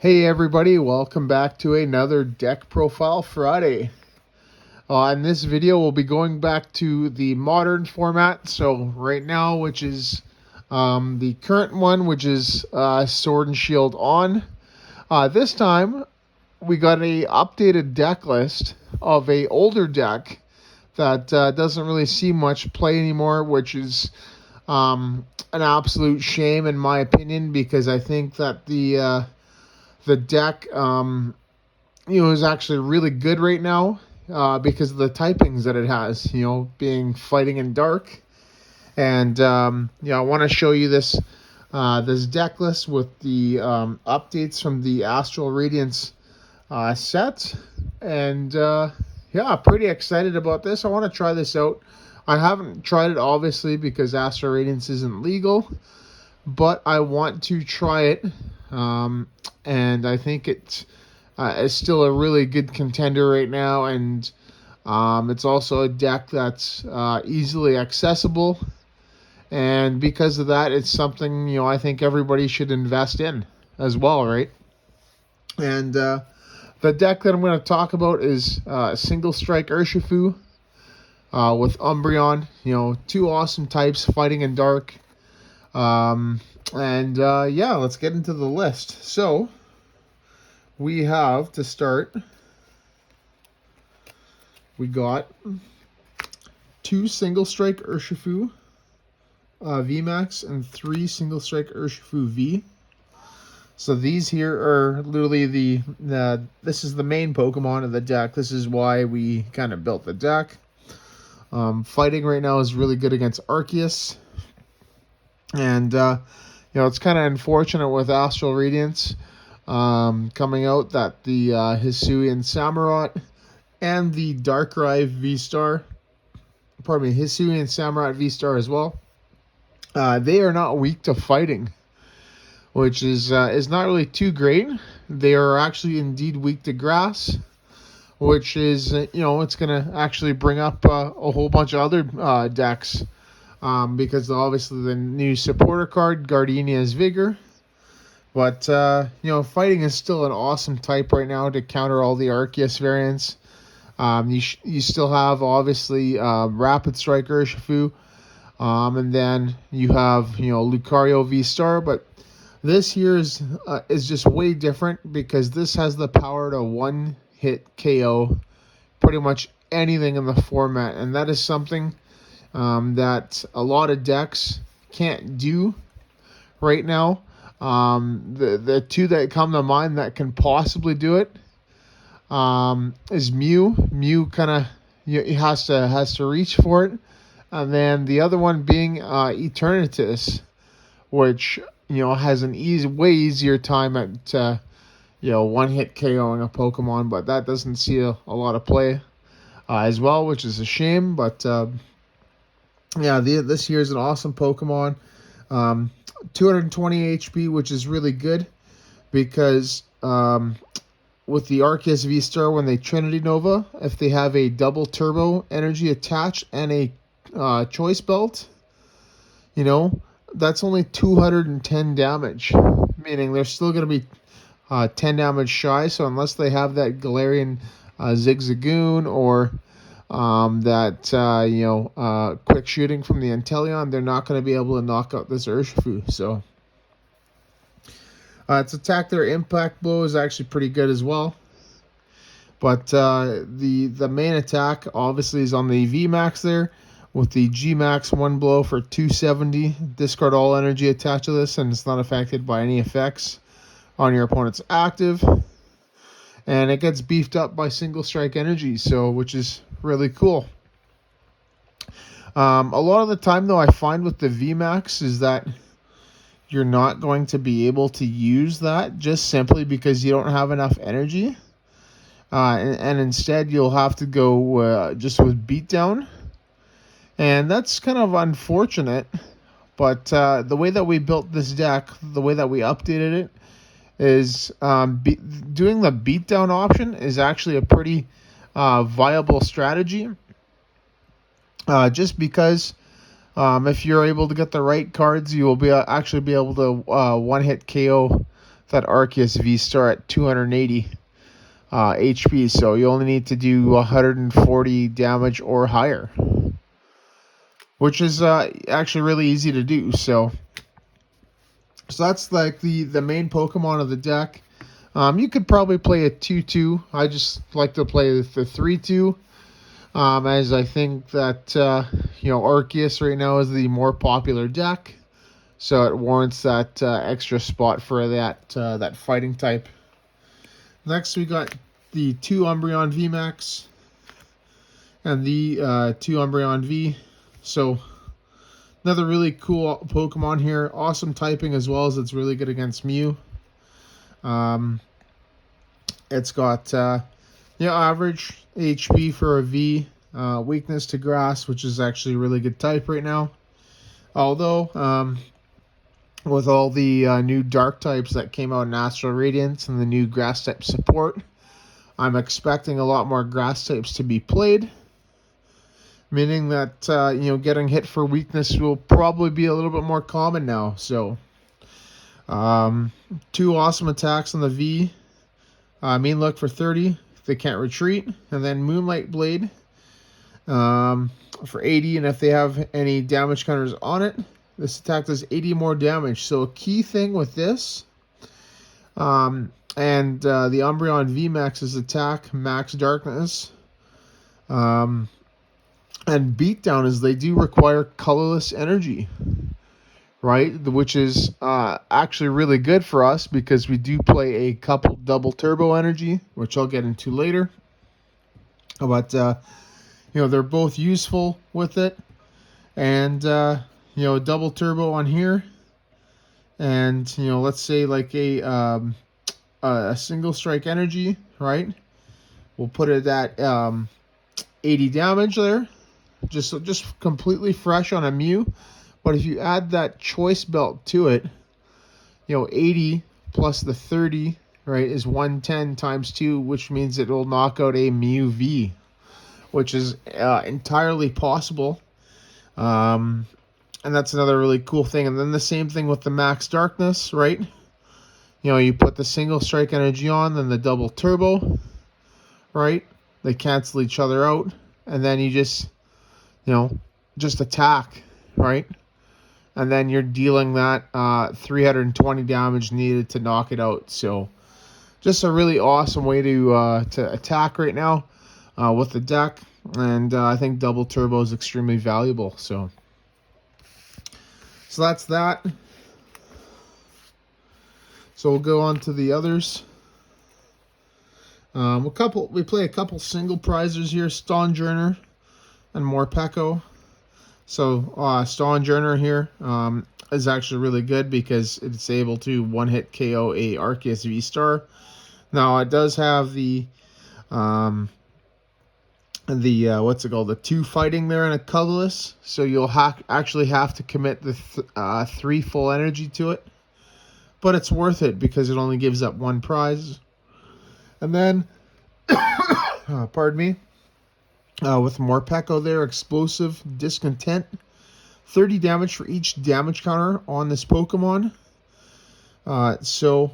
Hey everybody, welcome back to another Deck Profile Friday. In this video, we'll be going back to the modern format. So right now, which is the current one, which is Sword and Shield on. This time, we got a updated deck list of a older deck that doesn't really see much play anymore, which is an absolute shame in my opinion, because I think that the deck is actually really good right now because of the typings that it has, being fighting in dark. And I want to show you this deck list with the updates from the Astral Radiance set. And pretty excited about this. I want to try this out. I haven't tried it obviously because Astral Radiance isn't legal, but I want to try it. And I think it's still a really good contender right now, and it's also a deck that's easily accessible, and because of that, it's something I think everybody should invest in as well, right? And the deck that I'm going to talk about is Single Strike Urshifu with Umbreon. Two awesome types fighting in dark. Let's get into the list. So we have to start. We got 2 Single Strike Urshifu VMAX and 3 Single Strike Urshifu V. So these here are literally this is the main Pokemon of the deck. This is why we kind of built the deck. Fighting right now is really good against Arceus. And it's kind of unfortunate with Astral Radiance coming out that the Hisuian Samurott and the Darkrai V-Star, Hisuian Samurott V-Star as well, they are not weak to fighting, which is not really too great. They are actually indeed weak to grass, which is, it's going to actually bring up a whole bunch of other decks. Because obviously the new supporter card, Gardenia's Vigor. But, fighting is still an awesome type right now to counter all the Arceus variants. You still have, obviously, Rapid Strike Urshifu. And then you have, Lucario V-Star. But this here is just way different because this has the power to one-hit KO pretty much anything in the format. And that is something that a lot of decks can't do right now. The two that come to mind that can possibly do it is Mew. Mew kind of has to reach for it, and then the other one being Eternatus, which has an way easier time at one-hit KOing a Pokemon, but that doesn't see a lot of play as well, which is a shame. But this here is an awesome Pokemon. 220 HP, which is really good because with the Arceus V-Star, when they Trinity Nova, if they have a double turbo energy attached and a choice belt, that's only 210 damage, meaning they're still going to be 10 damage shy. So unless they have that Galarian Zigzagoon or quick shooting from the Inteleon, they're not going to be able to knock out this Urshifu. So its attack, their impact blow is actually pretty good as well. But the main attack obviously is on the VMAX there with the GMAX 1 blow for 270. Discard all energy attached to this, and it's not affected by any effects on your opponent's active. And it gets beefed up by Single Strike energy, which is really cool. A lot of the time, though, I find with the VMAX is that you're not going to be able to use that just simply because you don't have enough energy. And instead, you'll have to go just with Beatdown. And that's kind of unfortunate. But the way that we built this deck, the way that we updated it, is doing the Beatdown option is actually a pretty viable strategy. Just because if you're able to get the right cards, you will actually be able to one-hit KO that Arceus V-Star at 280 HP, so you only need to do 140 damage or higher, which is actually really easy to do. So that's like the main Pokemon of the deck. You could probably play a 2-2. I just like to play the 3-2, as I think that Arceus right now is the more popular deck, so it warrants that extra spot for that fighting type. Next, we got the 2 Umbreon VMAX and the 2 Umbreon V. So another really cool Pokemon here. Awesome typing, as well as it's really good against Mew. It's got average HP for a V, weakness to grass, which is actually a really good type right now. Although with all the new dark types that came out in Astral Radiance and the new grass type support, I'm expecting a lot more grass types to be played, meaning that getting hit for weakness will probably be a little bit more common now. So 2 awesome attacks on the V. Mean Look for 30, if they can't retreat, and then Moonlight Blade for 80, and if they have any damage counters on it, this attack does 80 more damage. So a key thing with this, and the Umbreon VMAX's attack, Max Darkness, and Beatdown, is they do require colorless energy, right? Which is actually really good for us because we do play a couple double turbo energy, which I'll get into later. But they're both useful with it, and double turbo on here, and let's say like a single strike energy, right? We'll put it at 80 damage there, just completely fresh on a Mew. But if you add that choice belt to it, 80 plus the 30, right, is 110 times 2, which means it will knock out a Mew V, which is entirely possible. And that's another really cool thing. And then the same thing with the Max Darkness, right? You put the single strike energy on, then the double turbo, right? They cancel each other out. And then you just attack, right? And then you're dealing that 320 damage needed to knock it out. So just a really awesome way to attack right now with the deck. And I think double turbo is extremely valuable. So that's that. So we'll go on to the others. We play a couple single prizers here, Stonjourner and Morpeko. So Stonjourner here is actually really good because it's able to one-hit KO a Arceus V-Star. Now it does have the the 2 fighting there and a colorless, so you'll actually have to commit the 3 full energy to it, but it's worth it because it only gives up 1 prize. And then pardon me, with Morpeko there, Explosive Discontent, 30 damage for each damage counter on this Pokemon. So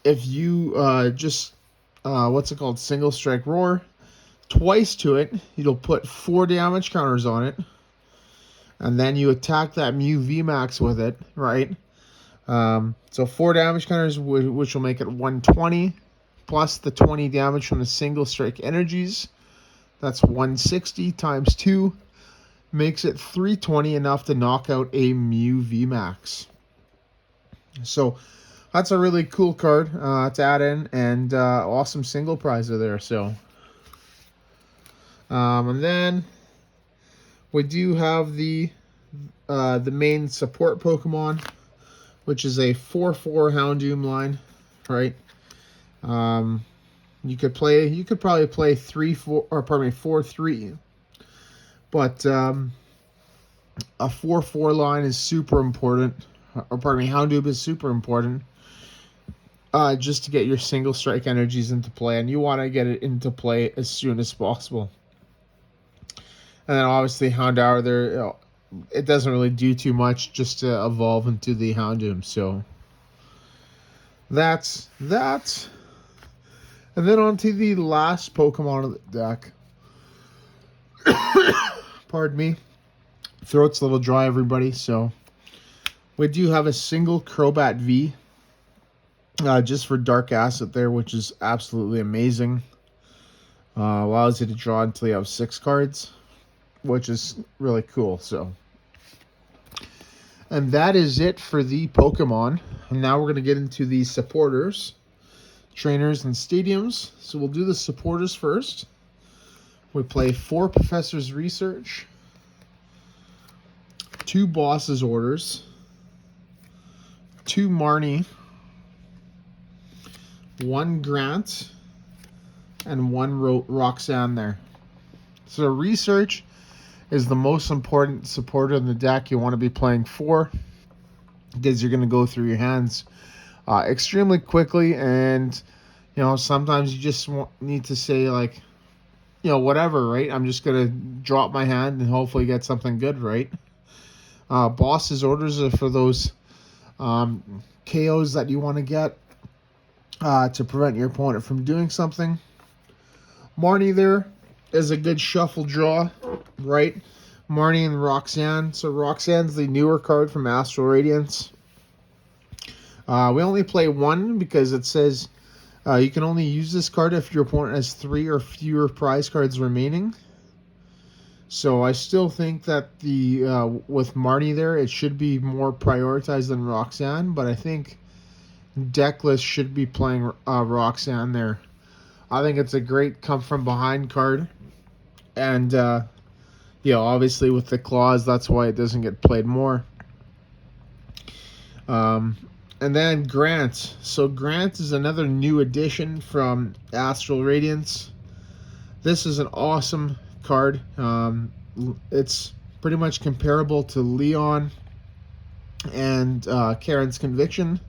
if you single strike roar twice to it, you'll put 4 damage counters on it, and then you attack that Mew VMAX with it, right? So 4 damage counters, which will make it 120, plus the 20 damage from the single strike energies. That's 160 times 2, makes it 320, enough to knock out a Mew VMAX. So that's a really cool card to add in, and awesome single prizer there. So, and then we do have the main support Pokemon, which is a 4/4 Houndoom line, right? You could probably play 4/3, but a 4/4 line is super important. Houndoom is super important, just to get your single strike energies into play, and you want to get it into play as soon as possible. And then obviously Houndour there, it doesn't really do too much just to evolve into the Houndoom. So That's that. And then on to the last Pokemon of the deck. Pardon me. Throat's a little dry, everybody. So we do have a single Crobat V. Just for Dark Acid there, which is absolutely amazing. Allows you to draw until you have 6 cards, which is really cool. So, and that is it for the Pokemon. And now we're going to get into the supporters, trainers, and stadiums. So we'll do the supporters first. We play 4 Professor's Research, 2 Boss's Orders, 2 Marnie, 1 Grant, and 1 Roxanne there. So Research is the most important supporter in the deck you want to be playing for, because you're going to go through your hands extremely quickly, and you know, sometimes you just need to say, like, you know, whatever, right? I'm just going to drop my hand and hopefully get something good, right? Boss's Orders are for those KOs that you want to get to prevent your opponent from doing something. Marnie there is a good shuffle draw, right? Marnie and Roxanne. So Roxanne's the newer card from Astral Radiance. We only play 1 because it says you can only use this card if your opponent has 3 or fewer prize cards remaining. So I still think that the with Marnie there, it should be more prioritized than Roxanne, but I think deck list should be playing Roxanne there. I think it's a great come from behind card, and you know, obviously with the claws, that's why it doesn't get played more. And then Grant. So Grant is another new addition from Astral Radiance. This is an awesome card. It's pretty much comparable to Leon and Karen's Conviction,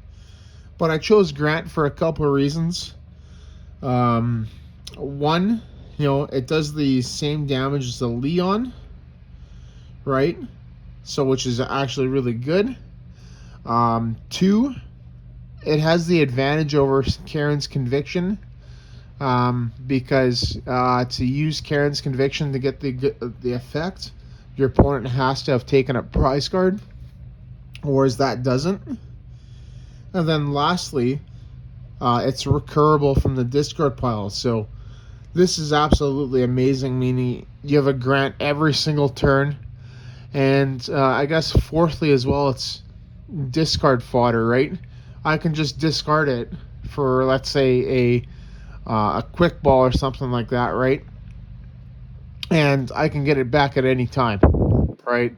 but I chose Grant for a couple of reasons. One, you know, it does the same damage as the Leon, right? So, which is actually really good. 2, it has the advantage over Karen's Conviction, because to use Karen's Conviction to get the effect, your opponent has to have taken a prize card, whereas that doesn't. And then lastly, it's recurable from the discard pile. So this is absolutely amazing, meaning you have a Grant every single turn. And I guess fourthly as well, it's discard fodder, right? I can just discard it for, let's say, a quick ball or something like that, right? And I can get it back at any time, right?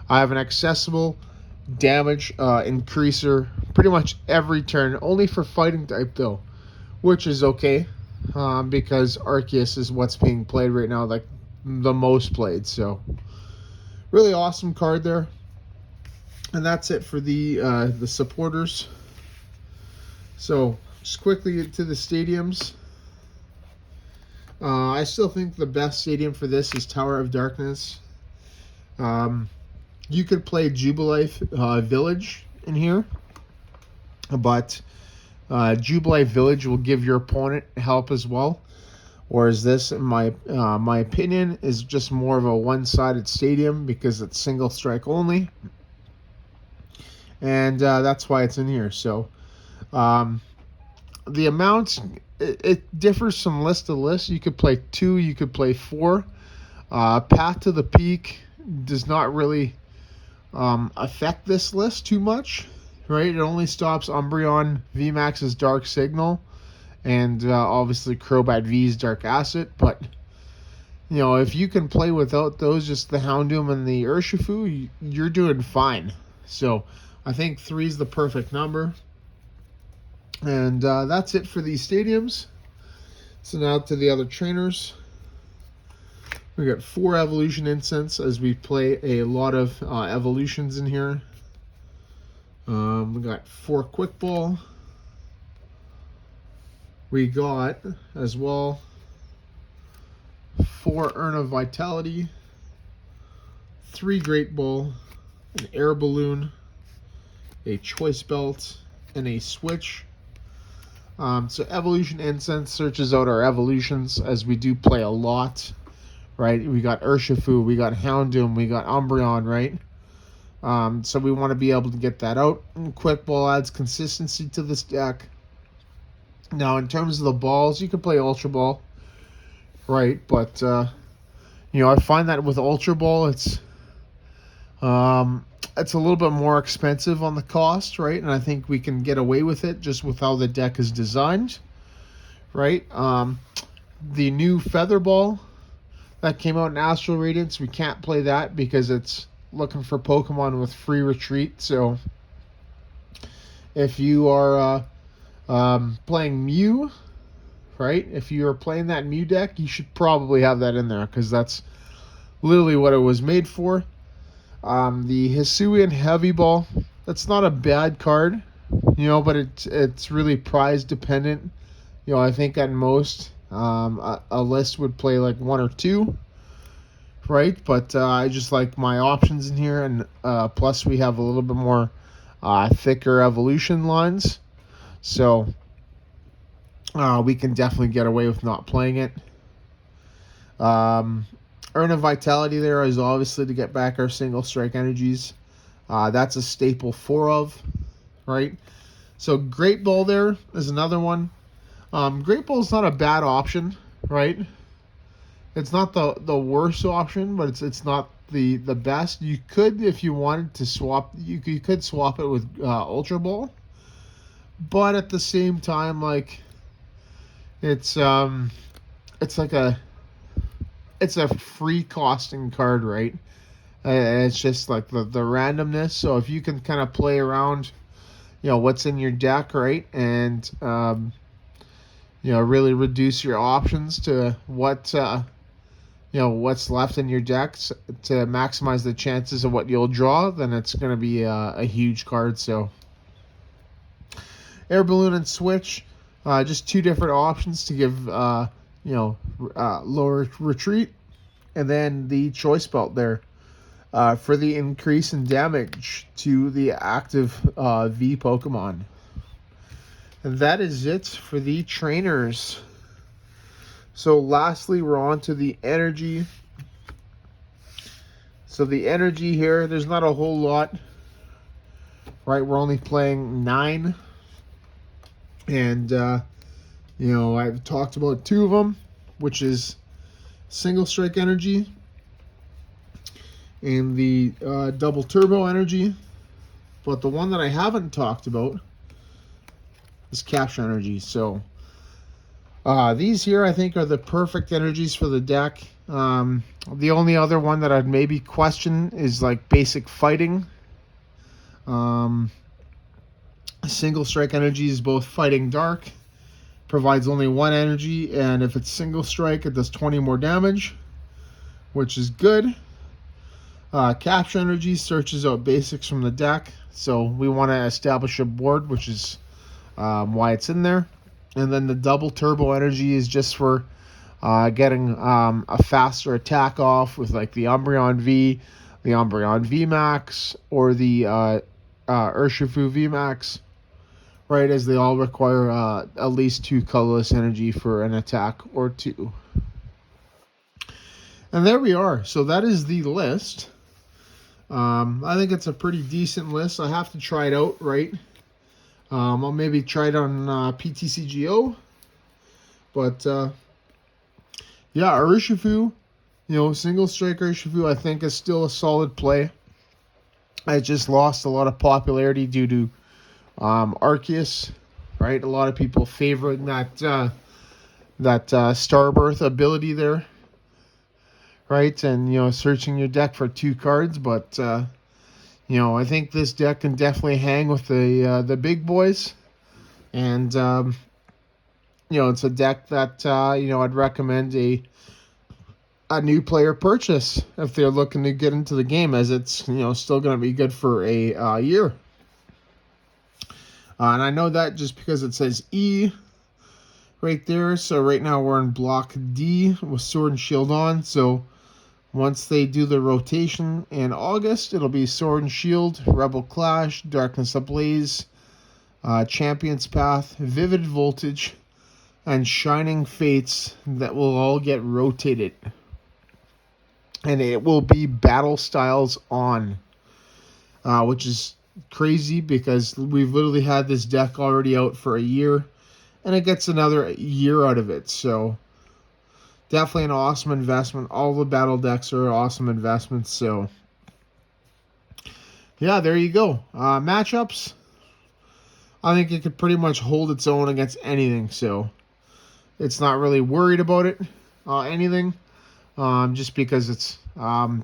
I have an accessible damage increaser pretty much every turn, only for fighting type though, which is okay, because Arceus is what's being played right now, like the most played. So really awesome card there. And that's it for the supporters. So just quickly into the stadiums. I still think the best stadium for this is Tower of Darkness. You could play Jubilife Village in here, but Jubilife Village will give your opponent help as well. Whereas this, in my opinion, is just more of a one-sided stadium because it's single strike only. And that's why it's in here. So the amounts, it differs from list to list. You could play 2, you could play 4. Path to the Peak does not really affect this list too much, right? It only stops Umbreon VMAX's Dark Signal and obviously Crobat V's Dark Acid. But you know, if you can play without those, just the Houndoom and the Urshifu, you're doing fine. So I think 3 is the perfect number. And that's it for these stadiums. So now to the other trainers. We got 4 Evolution Incense as we play a lot of evolutions in here. We got 4 Quick Ball. We got as well 4 Urn of Vitality, 3 Great Ball, an Air Balloon, a Choice Belt, and a Switch. So Evolution Incense searches out our evolutions, as we do play a lot, right? We got Urshifu, we got Houndoom, we got Umbreon, right? So we want to be able to get that out. And Quick Ball adds consistency to this deck. Now, in terms of the balls, you can play Ultra Ball, right? But I find that with Ultra Ball, it's a little bit more expensive on the cost, right? And I think we can get away with it just with how the deck is designed, right? The new Feather Ball that came out in Astral Radiance, we can't play that because it's looking for Pokemon with free retreat. So if you are playing Mew, right? If you are playing that Mew deck, you should probably have that in there because that's literally what it was made for. The Hisuian Heavy Ball, that's not a bad card, but it's really prize dependent. I think at most a list would play like one or two, right? But I just like my options in here, and plus we have a little bit more thicker evolution lines, so we can definitely get away with not playing it. Earn a Vitality there is obviously to get back our single strike energies. That's a staple 4 of, right? So Great Ball there is another one. Great Ball is not a bad option, right? It's not the worst option, but it's not the best. You could, if you wanted to swap, you could swap it with Ultra Ball, but at the same time, like it's a free costing card, right? It's just like the randomness. So if you can kind of play around, what's in your deck, right, and really reduce your options to what's left in your decks to maximize the chances of what you'll draw, then it's going to be a huge card. So Air Balloon and Switch, just two different options to give lower retreat, and then the Choice Belt there for the increase in damage to the active V Pokemon. And that is it for the trainers. So lastly, we're on to the energy. So the energy here, there's not a whole lot, right? We're only playing 9. And, I've talked about 2 of them, which is Single Strike Energy and the Double Turbo Energy. But the one that I haven't talked about is Capture Energy. So these here, I think, are the perfect energies for the deck. The only other one that I'd maybe question is like Basic Fighting. Single Strike Energy is both Fighting Dark, provides only 1 energy, and if it's Single Strike, it does 20 more damage, which is good. Capture Energy searches out basics from the deck, so we want to establish a board, which is why it's in there. And then the Double Turbo Energy is just for getting a faster attack off with like the Umbreon V, the Umbreon V Max, or the Urshifu V Max, right? As they all require at least 2 colorless energy for an attack or 2. And there we are. So that is the list. I think it's a pretty decent list. I have to try it out, right? I'll maybe try it on PTCGO. But, yeah, Urshifu, Single Strike Urshifu, I think is still a solid play. I just lost a lot of popularity due to Arceus, right? A lot of people favoring that Starbirth ability there, right? And, searching your deck for 2 cards, but... I think this deck can definitely hang with the big boys, and it's a deck that I'd recommend a new player purchase if they're looking to get into the game, as it's still going to be good for a year. And I know that just because it says E right there. So right now we're in Block D with Sword and Shield on. So once they do the rotation in August, it'll be Sword and Shield, Rebel Clash, Darkness Ablaze, Champion's Path, Vivid Voltage, and Shining Fates that will all get rotated. And it will be Battle Styles on, which is crazy because we've literally had this deck already out for a year, and it gets another year out of it. So definitely an awesome investment. All the battle decks are awesome investments. So yeah, there you go. Matchups, I think it could pretty much hold its own against anything. So it's not really worried about it, anything. Just because it's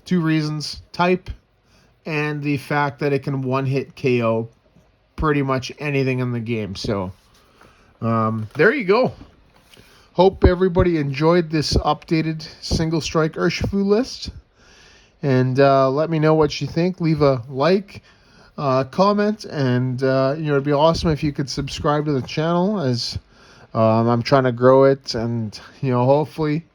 two reasons: type and the fact that it can one-hit KO pretty much anything in the game. So there you go. Hope everybody enjoyed this updated single strike Urshifu list. And let me know what you think. Leave a like, comment, and it'd be awesome if you could subscribe to the channel, as I'm trying to grow it, and hopefully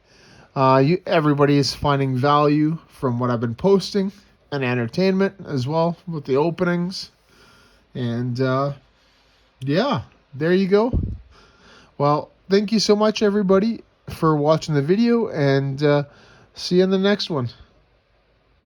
everybody is finding value from what I've been posting, and entertainment as well with the openings. And yeah, there you go. Well, thank you so much, everybody, for watching the video, and see you in the next one.